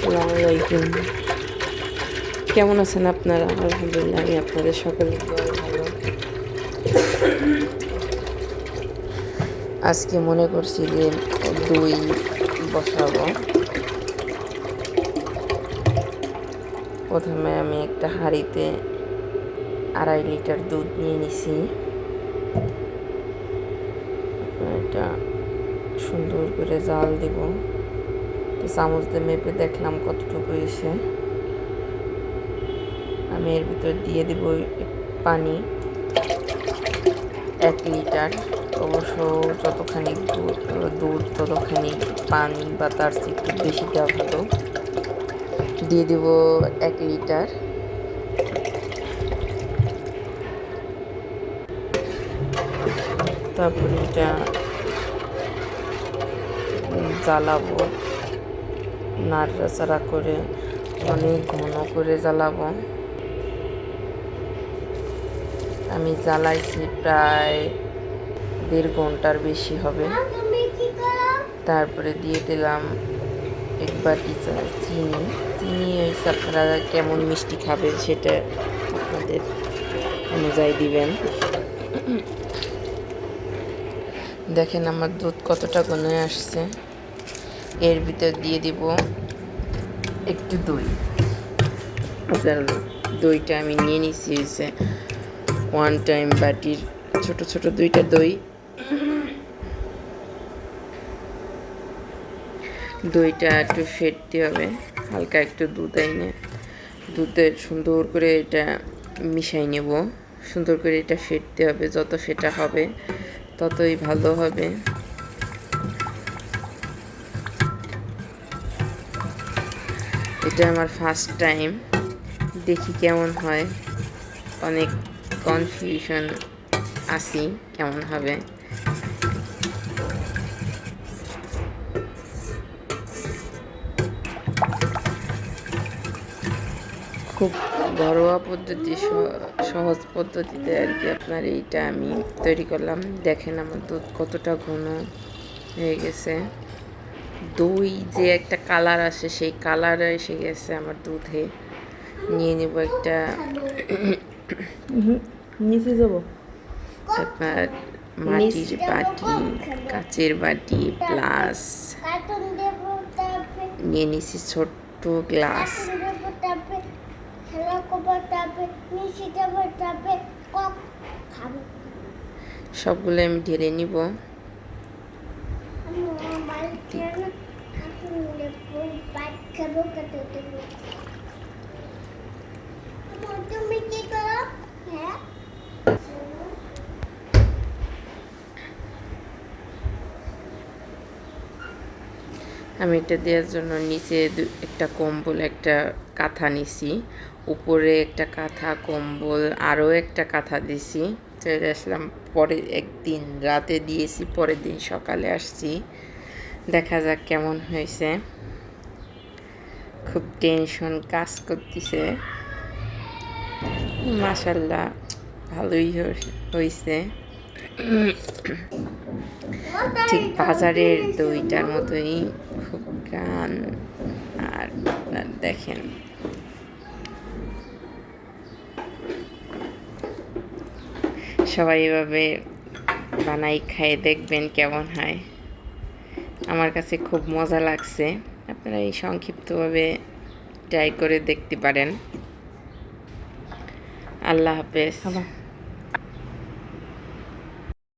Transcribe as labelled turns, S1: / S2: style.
S1: আসসালামু আলাইকুম। কেমন আছেন আপনারা? আলহামদুলিল্লাহ, আমি আপনাদের সকলের দোয়ায় ভালো। আজকে মনে করছি যে দই বসাবো। প্রথমে আমি একটা হাঁড়িতে 2.5 লিটার দুধ নিয়ে নিছি। এটা সুন্দর করে জাল দেব। চামচ দিয়ে মেপে দেখলাম কতটুকু এসে। আমি এর ভিতর দিয়ে দেব পানি 1 লিটার। অবশ্য যতখানি দুধ ততখানি পানি বা তার চেয়ে একটু বেশি দেওয়া ভালো। দিয়ে দেব 1 লিটার। তারপরে এটা জ্বালাবো, নাড়াচাড়া করে অনেক ঘন করে জ্বালাবো। আমি জ্বালাইছি প্রায় 1.5 ঘন্টার বেশি হবে। তারপরে দিয়ে দিলাম 1 বাটি চিনি। চিনি হয়েছে, আপনারা কেমন মিষ্টি খাবেন সেটা আপনাদের অনুযায়ী দিবেন। দেখেন আমার দুধ কতটা ঘন আসছে। এর ভিতর দিয়ে দিব একটু দই। দইটা আমি নিয়ে নিচ্ছি হয়েছে 1 টাইম বাটির ছোট ছোট 2টা দই। দইটা একটু ফেটতে হবে, হালকা একটু দুধ এনে দুধে সুন্দর করে এটা মিশাই নেব। সুন্দর করে এটা ফেটতে হবে, যত ফেটা হবে ততই ভালো হবে। এটা আমার ফার্স্ট টাইম, দেখি কেমন হয়। অনেক কনফিউশন আছি কেমন হবে। খুব ঘরোয়া পদ্ধতি, সহজ পদ্ধতিতে আর কি আপনার এইটা আমি তৈরি করলাম। দেখেন আমার দুধ কতটা ঘন হয়ে গেছে। দই যে একটা কালার আসে, সেই কালার এসে গেছে আমার দুধে। নিয়ে নেব একটা
S2: নিচে যাব
S1: আপনার মাটির বাটি, কাচের বাটি প্লাস নিয়ে নিছি ছোট্ট গ্লাস। সবগুলো আমি ঢেলে নিব। আমি এটা দেওয়ার জন্য নিচে একটা কম্বল, একটা কাঁথা নিছি, উপরে একটা কাঁথা, কম্বল, আরও একটা কাঁথা দিছি। চলে আসলাম। পরে একদিন রাতে দিয়েছি, পরের দিন সকালে আসছি। দেখা যাক কেমন হয়েছে। খুব টেনশন কাজ করতেছে। মাশাআল্লাহ ভালোই হয়েছে। ঠিক বাজারের দইটার মতোই খুব গান। আর দেখেন সবাই এভাবে বানাই খাই দেখবেন কেমন হয়। আমার কাছে খুব মজা লাগছে। আপনারা এই সংক্ষিপ্তভাবে ট্রাই করে দেখতে পারেন। আল্লাহ হাফেজ।